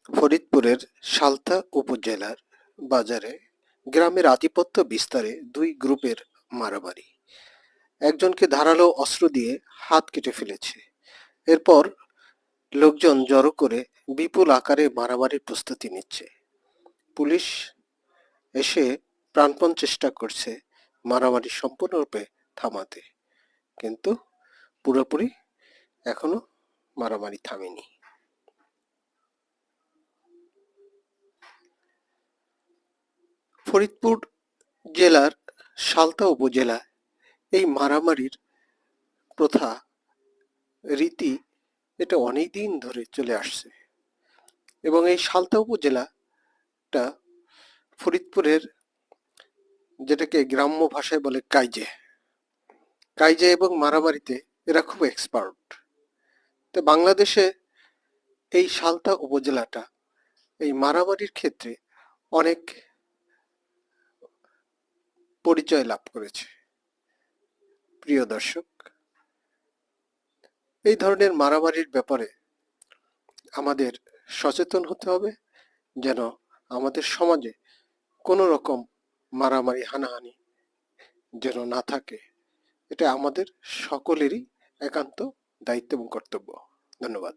ফরিদপুরের সালথা উপজেলার বাজারে গ্রামের আধিপত্য বিস্তারে দুই গ্রুপের মারামারি। একজনকে ধারালো অস্ত্র দিয়ে হাত কেটে ফেলেছে। এরপর লোকজন জড়ো করে বিপুল আকারে মারামারির প্রস্তুতি নিচ্ছে। পুলিশ এসে প্রাণপণ চেষ্টা করছে মারামারি সম্পূর্ণরূপে থামাতে, কিন্তু পুরোপুরি এখনো মারামারি থামেনি। ফরিদপুর জেলার সালথা উপজেলায় এই মারামারির প্রথা, রীতি এটা অনেকদিন ধরে চলে আসছে এবং এই সালথা উপজেলাটা ফরিদপুরের, যেটাকে গ্রাম্য ভাষায় বলে কাইজে কাইজে এবং মারামারিতে এরা খুব এক্সপার্ট। তো বাংলাদেশে এই সালথা উপজেলাটা এই মারামারির ক্ষেত্রে অনেক পরিচয় লাভ করেছে। প্রিয় দর্শক, এই ধরনের মারামারির ব্যাপারে আমাদের সচেতন হতে হবে, যেন আমাদের সমাজে কোনো রকম মারামারি হানাহানি যেন না থাকে। এটা আমাদের সকলেরই একান্ত দায়িত্ব এবং কর্তব্য। ধন্যবাদ।